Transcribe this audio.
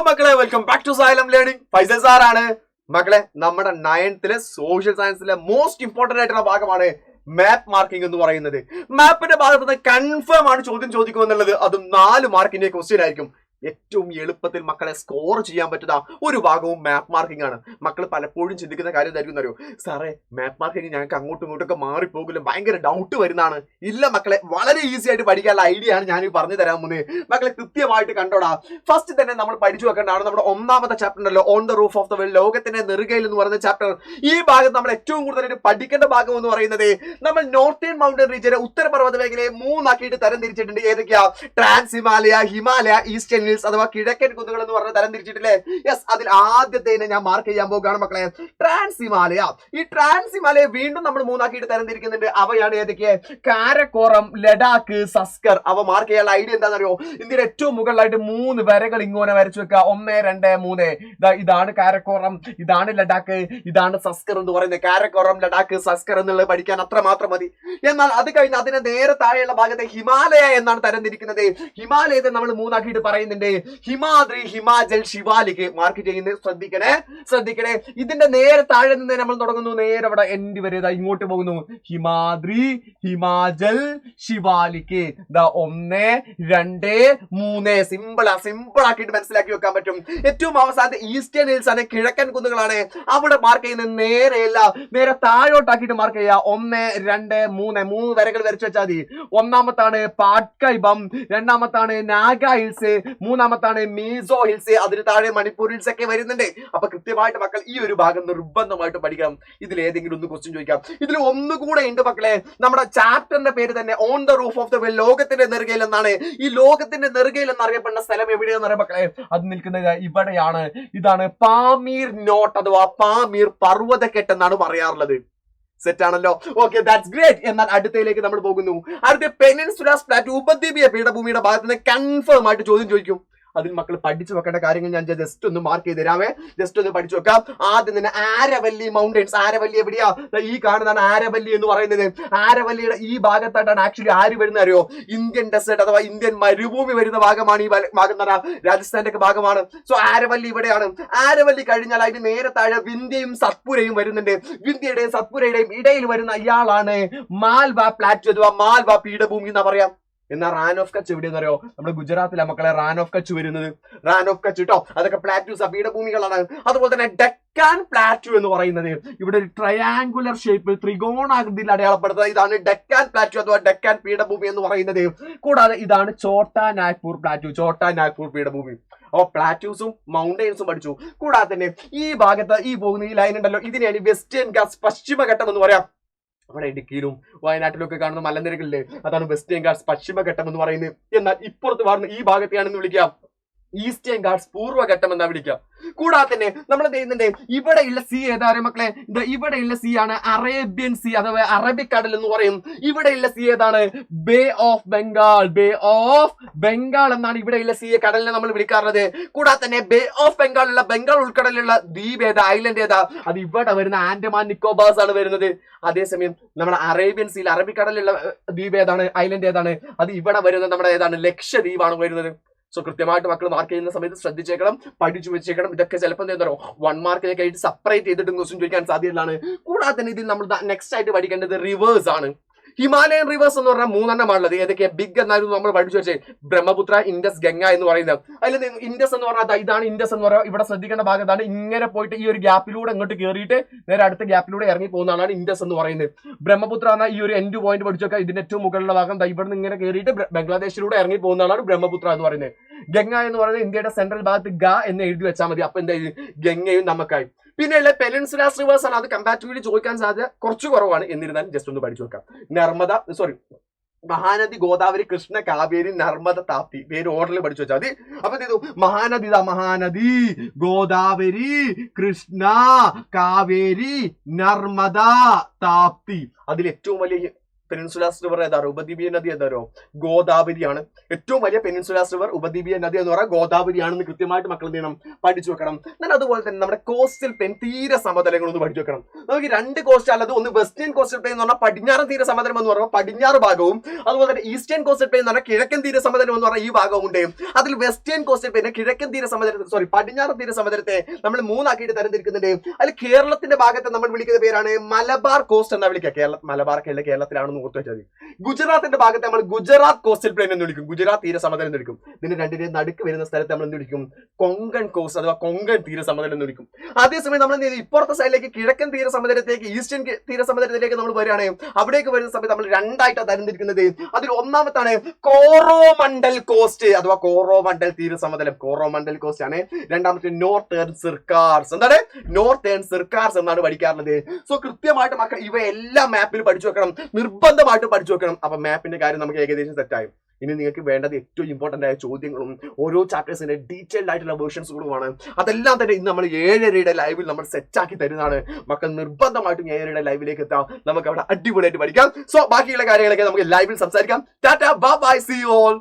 മക്കളെ, welcome back to Xylem learning. Faisal സാറാണ്. മക്കളെ, നമ്മുടെ 9th സോഷ്യൽ സയൻസിലെ മോസ്റ്റ് ഇമ്പോർട്ടന്റ് ആയിട്ടുള്ള ഭാഗമാണ് മാപ്പ് മാർക്കിംഗ് എന്ന് പറയുന്നത്. മാപ്പിന്റെ ഭാഗത്ത് നിന്ന് കൺഫേം ആണ് ചോദ്യം ചോദിക്കുമെന്നുള്ളത്. അതും 4 മാർക്കിന്റെ ക്വസ്റ്റ്യൻ ആയിരിക്കും. ഏറ്റവും എളുപ്പത്തിൽ മക്കളെ സ്കോർ ചെയ്യാൻ പറ്റുന്ന ഒരു ഭാഗവും മാപ്പ് മാർക്കിംഗ് ആണ്. മക്കൾ പലപ്പോഴും ചിന്തിക്കുന്ന കാര്യം എന്തായിരിക്കും അറിയോ? സാറേ, മാപ്പ് മാർക്കിംഗ് ഞങ്ങൾക്ക് അങ്ങോട്ടും ഇങ്ങോട്ടൊക്കെ മാറിപ്പോകില്ല, ഭയങ്കര ഡൗട്ട് വരുന്നതാണ്. ഇല്ല മക്കളെ, വളരെ ഈസി ആയിട്ട് പഠിക്കാനുള്ള ഐഡിയ ആണ് ഞാൻ പറഞ്ഞു തരാൻ പോകുന്നത്. മക്കളെ കൃത്യമായിട്ട് കണ്ടോടാ. ഫസ്റ്റ് തന്നെ നമ്മൾ പഠിച്ചു വെക്കേണ്ടതാണ് നമ്മുടെ 1ാമത്തെ ചാപ്റ്റർ ഉണ്ടല്ലോ, on the roof of the world, ലോകത്തിന്റെ നെറുകയിൽ എന്ന് പറയുന്ന ചാപ്റ്റർ. ഈ ഭാഗത്ത് നമ്മൾ ഏറ്റവും കൂടുതലായിട്ട് പഠിക്കേണ്ട ഭാഗം എന്ന് പറയുന്നത് നമ്മൾ നോർത്തേൺ മൗണ്ടൻ റീജിയനെ, ഉത്തരപർവ്വത മേഖലയെ 3 ആക്കിയിട്ട് തരം തിരിച്ചിട്ടുണ്ട്. ഏതൊക്കെയാ? Trans Himalaya, Himalaya, eastern hills അഥവാ കിഴക്കൻ കുന്നുകൾ എന്ന് പറഞ്ഞ തരം തിരിച്ചിട്ടില്ലേ? യെസ്, അതിൽ ആദ്യത്തേനെ ഞാൻ മാർക്ക് ചെയ്യാൻ പോകുകയാണ് മക്കളെ, ട്രാൻസ് ഹിമാലയ. ഈ ട്രാൻസ് ഹിമാലയ വീണ്ടും നമ്മൾ 3 ആക്കിയിട്ട് തരം തിരിക്കുന്നുണ്ട്. അവയാണ് ഏതൊക്കെ? കാരക്കോറം, ലഡാക്ക്, സസ്കർ. അവ മാർക്ക് ചെയ്യാനുള്ള ഐഡിയ എന്താണെന്നറിയോ? ഇന്ത്യയുടെ ഏറ്റവും മുകളിലായിട്ട് 3 വരകൾ ഇങ്ങനെ വരച്ചു വെക്കുക. 1, 2, 3. ഇതാണ് കാരക്കോറം, ഇതാണ് ലഡാക്ക്, ഇതാണ് സസ്കർ എന്ന് പറയുന്നത്. കാരക്കോറം, ലഡാക്ക്, സസ്കർ എന്നുള്ളത് പഠിക്കാൻ അത്ര മാത്രം മതി. എന്നാൽ അത് കഴിഞ്ഞ് അതിന്റെ നേരെ താഴെയുള്ള ഭാഗത്തെ ഹിമാലയ എന്നാണ് തരം തിരിക്കുന്നത്. ഹിമാലയത്തെ നമ്മൾ 3 ആക്കിയിട്ട് പറയുന്നുണ്ട് ഹിമാദ്രി, ഹിമാചൽ, ശിവാലിക്. മാർക്ക് ചെയ്യുന്നത് ശ്രദ്ധിക്കണേ. ഇതിന്റെ നേരെ താഴെ നിന്ന് നമ്മൾ തുടങ്ങുന്നു, നേരെ അവിടെ എൻഡ് വരെ ഇങ്ങോട്ട് പോകുന്നു. ഹിമാദ്രി, ഹിമാചൽ, ശിവാലിക്. 1, 2, 3. സിമ്പിൾ ആക്കിയിട്ട് മനസ്സിലാക്കി വെക്കാൻ പറ്റും. ഏറ്റവും അവസാനത്തെ ഈസ്റ്റേൺ ഹിൽസ് ആണ്, കിഴക്കൻ കുന്നുകളാണ്. അവിടെ മാർക്ക് ചെയ്യുന്നത് നേരെയല്ല, നേരെ താഴോട്ടാക്കിയിട്ട് മാർക്ക് ചെയ്യുക. 1, 2, 3 വരകൾ വരച്ചു വെച്ചാൽ മതി. 1ാമത്താണ് പാട്കൈബം, 2ാമത്താണ് നാഗ ഹിൽസ്, 3ാമത്താണ് മീസോ ഹിൽസ്, അതിന് താഴെ മണിപ്പൂർ ഹിൽസ് ഒക്കെ വരുന്നുണ്ട്. അപ്പൊ കൃത്യമായിട്ട് മക്കൾ ഈ ഒരു ഭാഗം നിർബന്ധമായിട്ട് പഠിക്കണം. ഇതിൽ ഏതെങ്കിലും ഒന്ന് ക്വസ്റ്റ്യൻ ചോദിക്കാം. ഇതിൽ ഒന്നുകൂടെ ഉണ്ട് മക്കളെ, നമ്മുടെ ചാപ്റ്ററിന്റെ പേര് തന്നെ on the roof of the world, ലോകത്തിന്റെ നെറുകയിൽ എന്നാണ്. ഈ ലോകത്തിന്റെ നെറുകയിൽ എന്നറിയപ്പെടുന്ന സ്ഥലം എവിടെയാണെന്ന് അറിയാം മക്കളെ? അത് നിൽക്കുന്നത് ഇവിടെയാണ്. ഇതാണ് പാമീർ നോട്ട് അഥവാ പാമീർ പർവ്വതക്കെട്ട് എന്നാണ് പറയാറുള്ളത്. സെറ്റ് ആണല്ലോ? Okay, that's great. എന്നാൽ അടുത്തയിലേക്ക് നമ്മൾ പോകുന്നു. അടുത്ത പെനിൻസുലാസ് പ്ലാറ്റു, ഉപദ്വീപീയ പീഠഭൂമിയുടെ ഭാഗത്ത് നിന്ന് കൺഫേം ആയിട്ട് ചോദ്യം ചോദിക്കും. അതിൽ മക്കൾ പഠിച്ചു വെക്കേണ്ട കാര്യങ്ങൾ ഞാൻ ജസ്റ്റ് ഒന്ന് മാർക്ക് ചെയ്ത് തരാമേ. ജസ്റ്റ് ഒന്ന് പഠിച്ചു വെക്കാം. ആദ്യം തന്നെ ആരവല്ലി മൗണ്ടൻസ്. ആരവല്ലി എവിടെയാ? ഈ കാണുന്നതാണ് ആരവല്ലി എന്ന് പറയുന്നത്. ആരവല്ലിയുടെ ഈ ഭാഗത്തായിട്ടാണ് ആക്ച്വലി ആര് വരുന്നത് അറിയോ? ഇന്ത്യൻ ഡെസേർട്ട് അഥവാ ഇന്ത്യൻ മരുഭൂമി വരുന്ന ഭാഗമാണ് ഈ ഭാഗം. രാജസ്ഥാന്റെ ഒക്കെ ഭാഗമാണ്. സോ ആരവല്ലി ഇവിടെയാണ്. ആരവല്ലി കഴിഞ്ഞാൽ അതിന് നേരെ താഴെ വിന്ധ്യയും സത്പുരയും വരുന്നുണ്ട്. വിന്ധ്യയുടെയും സത്പുരയുടെയും ഇടയിൽ വരുന്ന ഇയാളാണ് മാൽവ പ്ലാറ്റു അഥവാ മാൽവ പീഠഭൂമി എന്ന് പറയാം. എന്നാൽ റാൻ ഓഫ് കച്ച് എവിടെയെന്ന് അറിയോ? നമ്മുടെ ഗുജറാത്തിലെ മക്കളെ റാൻ ഓഫ് കച്ച് വരുന്നത്. റാൻ ഓഫ് കച്ച് കേട്ടോ, അതൊക്കെ പ്ലാറ്റ്യൂസ് പീഠഭൂമികളാണ്. അതുപോലെ തന്നെ ഡെക്കാൻ പ്ലാറ്റ്യൂ എന്ന് പറയുന്നത് ഇവിടെ ഒരു ട്രയാങ്കുലർ ഷേപ്പ്, ത്രികോണാകൃതിയിൽ അടയാളപ്പെടുത്തുന്നത്. ഇതാണ് ഡെക്കാൻ പ്ലാറ്റ്യൂ അഥവാ ഡെക്കാൻ പീഠഭൂമി എന്ന് പറയുന്നത്. കൂടാതെ ഇതാണ് ചോട്ടാ നാഗ്പൂർ പ്ലാറ്റ്യൂ, ചോട്ടാ നാഗ്പൂർ പീഠഭൂമി. അപ്പൊ പ്ലാറ്റ്യൂസും മൗണ്ടൻസും പഠിച്ചു. കൂടാതെ തന്നെ ഈ ഭാഗത്ത് ഈ പോകുന്ന ഈ ലൈൻ ഉണ്ടല്ലോ, ഇതിനെയാണ് വെസ്റ്റേൺ ഗാട്സ്, പശ്ചിമഘട്ടം എന്ന് പറയാം. നമ്മുടെ ഇടുക്കിയിലും വയനാട്ടിലും ഒക്കെ കാണുന്ന മലനിരകളിലെ അതാണ് വെസ്റ്റേൺ ഗാട്സ് പശ്ചിമഘട്ടം എന്ന് പറയുന്നത്. എന്നാൽ ഇപ്പുറത്ത് പറഞ്ഞ ഈ ഭാഗത്തെയാണെന്ന് വിളിക്കാം ഈസ്റ്റേൺ ഗാട്സ് പൂർവ്വഘട്ടം എന്നാ വിളിക്കുക. കൂടാതെ തന്നെ നമ്മൾ എന്ത് ചെയ്യുന്നുണ്ട്, ഇവിടെയുള്ള സീ ഏതാ മക്കളെ? ഇവിടെയുള്ള സീ ആണ് അറേബ്യൻ സീ അഥവാ അറബിക്കടൽ എന്ന് പറയും. ഇവിടെയുള്ള സീ ഏതാണ്? Bay of Bengal. Bay of Bengal എന്നാണ് ഇവിടെയുള്ള സീ കടലിനെ നമ്മൾ വിളിക്കാറുള്ളത്. കൂടാതെ തന്നെ ബേ ഓഫ് ബംഗാളിലുള്ള ബംഗാൾ ഉൾക്കടലിലുള്ള ദ്വീപ് ഏതാ, ഐലൻഡ് ഏതാ? അത് ഇവിടെ വരുന്ന ആൻഡമാൻ നിക്കോബാർസ് ആണ് വരുന്നത്. അതേസമയം നമ്മുടെ അറേബ്യൻ സീൽ അറബിക്കടലിലുള്ള ദ്വീപ് ഏതാണ്, ഐലൻഡ് ഏതാണ്? അത് ഇവിടെ വരുന്നത് നമ്മുടെ ഏതാണ്, ലക്ഷദ്വീപാണ് വരുന്നത്. സോ കൃത്യമായിട്ട് മക്കൾ മാർക്ക് ചെയ്യുന്ന സമയത്ത് ശ്രദ്ധിച്ചേക്കണം, പഠിച്ചു വെച്ചേക്കണം. ഇതൊക്കെ ചിലപ്പോൾ എന്താ 1 മാർക്കിനൊക്കെ ആയിട്ട് സെപ്പറേറ്റ് ചെയ്തിട്ട് ക്വസ്റ്റ്യൻ ചോദിക്കാൻ സാധ്യതയാണ്. കൂടാതെ തന്നെ ഇതിൽ നമ്മൾ നെക്സ്റ്റ് ആയിട്ട് പഠിക്കേണ്ടത് റിവേഴ്സ് ആണ്. ഹിമാലയൻ റിവേഴ്സ് എന്ന് പറഞ്ഞാൽ 3 എണ്ണമാണുള്ളത്. ഏതൊക്കെ? ബിഗ് എന്നായിരുന്നു നമ്മൾ പഠിച്ചു വെച്ചേ, ബ്രഹ്മപുത്ര, ഇൻഡസ്, ഗംഗ എന്ന് പറയുന്നത്. അതിൽ ഇൻഡസ് എന്ന് പറഞ്ഞാൽ ഇതാണ് ഇൻഡസ് എന്ന് പറയുക. ഇവിടെ ശ്രദ്ധിക്കേണ്ട ഭാഗത്താണ്. ഇങ്ങനെ പോയിട്ട് ഈ ഒരു ഗ്യാപ്പിലൂടെ ഇങ്ങോട്ട് കയറിയിട്ട് നേരെ അടുത്ത ഗ്യാപ്പിലൂടെ ഇറങ്ങി പോകുന്നതാണ് ഇൻഡസ് എന്ന് പറയുന്നത്. ബ്രഹ്മപുത്ര എന്നാൽ ഈ ഒരു എൻഡ് പോയിന്റ് പഠിച്ചു വെക്കുക. ഇതിന്റെ ഏറ്റവും മുകളിലുള്ള ഭാഗം ഇവിടെ നിന്ന് ഇങ്ങനെ കയറിയിട്ട് ബംഗ്ലാദേശിലൂടെ ഇറങ്ങി പോകുന്നതാണ് ബ്രഹ്മപുത്ര എന്ന് പറയുന്നത്. ഗംഗ എന്ന് പറയുന്നത് ഇന്ത്യയുടെ സെൻട്രൽ ഭാഗത്ത് ഗ എന്ന് എഴുതി വെച്ചാൽ മതി. അപ്പൊ എന്താ, ഗംഗയും നമുക്കായി. പിന്നെയുള്ള പെനിൻസുലാസ് റിവേഴ്സ് ആണ്. അത് കമ്പാരിറ്റീവ്ലി ചോദിക്കാൻ സാധ്യത കുറച്ച് കുറവാണ്. എന്നിരുന്നാലും ജസ്റ്റ് ഒന്ന് പഠിച്ചു വെക്കാം. മഹാനദി, ഗോദാവരി, കൃഷ്ണ, കാവേരി, നർമ്മദ, താപ്തി. പേര് ഓർഡറിൽ പഠിച്ചു വെച്ചാൽ മതി. അപ്പൊ എന്ത് ചെയ്തു? മഹാനദി, ഗോദാവരി, കൃഷ്ണ, കാവേരി, നർമ്മദ, താപ്തി. അതിൽ ഏറ്റവും വലിയ പെനിൻസുലാർ റിവർ ഏതാറോ ഉപദ്വീപീയ നദി ഏതാരോ ഗോദാവരിയാണ്. ഏറ്റവും വലിയ പെനിൻസുലാർ റിവർ ഉപദ്വീപീയ നദി എന്ന് പറയുന്നത് ഗോദാവരിയാണെന്ന് കൃത്യമായിട്ട് മക്കൾ എന്ത് ചെയ്യണം, പഠിച്ചു വെക്കണം. എന്നാൽ അതുപോലെ തന്നെ നമ്മുടെ കോസ്റ്റൽ പ്ലെയിൻ തീര സമതലങ്ങൾ ഒന്ന് പഠിച്ചു വെക്കണം. നമുക്ക് 2 കോസ്റ്റ് അല്ലാതെ ഒന്ന് വെസ്റ്റേൺ കോസ്റ്റൽ പ്ലെയിൻ എന്ന് പറഞ്ഞാൽ പടിഞ്ഞാറൻ തീര സമതലം എന്ന് പറയുമ്പോൾ പടിഞ്ഞാറ് ഭാഗവും, അതുപോലെ തന്നെ ഈസ്റ്റേൺ കോസ്റ്റൽ പ്ലെയിൻ എന്ന് പറഞ്ഞാൽ കിഴക്കൻ തീര സമതലം എന്ന് പറഞ്ഞാൽ ഈ ഭാഗവും ഉണ്ട്. അതിൽ വെസ്റ്റേൺ കോസ്റ്റൽ പ്ലെയിൻ കിഴക്കൻ തീര സമതലത്തെ പടിഞ്ഞാറൻ തീര സമതലത്തെ നമ്മൾ 3 ആക്കിയിട്ട് തരംതിരിക്കുന്നുണ്ട്. അതിൽ കേരളത്തിന്റെ ഭാഗത്തെ നമ്മൾ വിളിക്കുന്ന പേരാണ് മലബാർ കോസ്റ്റ് എന്നാ വിളിക്കുക. മലബാർ കേരളത്തിലാണെന്ന് ഓർത്ത് വെച്ചാൽ മതി. ഗുജറാത്തിന്റെ ഭാഗത്തെ നമ്മൾ ഗുജറാത്ത് കോസ്റ്റൽ പ്ലെയിൻ എന്ന് വിളിക്കും, ഗുജറാത്ത് തീര സമതലം എന്ന് വിളിക്കും. ഇതിന് 2 നടുക്ക് വരുന്ന സ്ഥലത്ത് നമ്മൾ എന്ത് വിളിക്കും, കൊങ്കൺ കോസ്റ്റ് അഥവാ കൊങ്കൺ തീര സമതലം എന്ന് വിളിക്കും. അതേസമയം നമ്മൾ എന്ത് ചെയ്യും, ഇപ്പുറത്തെ സൈഡിലേക്ക് കിഴക്കൻ തീര സമതലത്തേക്ക് ഈസ്റ്റേൺ തീര സമതലത്തിലേക്ക് നമ്മൾ വരികയാണ്. അവിടേക്ക് വരുന്ന സമയത്ത് നമ്മൾ 2ആയിട്ടാണ് തരംതിരിക്കുന്നത്. അതിൽ ഒന്നാമത്താണ് കോറോമണ്ടൽ കോസ്റ്റ് അഥവാ കോറോമണ്ടൽ തീര സമതലം, കോറോമണ്ടൽ കോസ്റ്റ് ആണ്. രണ്ടാമത്തെ നോർത്തേൺ സിർക്കാർസ്, എന്താണ് നോർത്തേൺ സിർക്കാർസ് എന്നാണ് പഠിക്കാറുള്ളത്. സോ കൃത്യമായിട്ട് മക്കൾ ഇവയെല്ലാം മാപ്പിൽ പഠിച്ചു വെക്കണം, നിർബന്ധമായിട്ട് പഠിച്ചു വെക്കണം. അപ്പൊ മാപ്പിന്റെ കാര്യം നമുക്ക് ഏകദേശം സെറ്റായി. ഇനി നിങ്ങൾക്ക് വേണ്ടത് ഏറ്റവും ഇമ്പോർട്ടന്റ് ആയ ചോദ്യങ്ങളും ഓരോ ചാപ്റ്റേഴ്സിന്റെ ഡീറ്റെയിൽഡ് ആയിട്ടുള്ള വേർഷൻസുകളുമാണ്. അതെല്ലാം തന്നെ ഇന്ന് നമ്മൾ 7:30 ലൈവിൽ നമ്മൾ സെറ്റാക്കി തരുന്നതാണ്. മക്കൾ നിർബന്ധമായിട്ടും 7:30 ലൈവിലേക്ക് എത്താം, നമുക്ക് അവിടെ അടിപൊളിയായിട്ട് പഠിക്കാം. സോ ബാക്കിയുള്ള കാര്യങ്ങളൊക്കെ നമുക്ക് ലൈവിൽ സംസാരിക്കാം. Tata bye bye, see you all.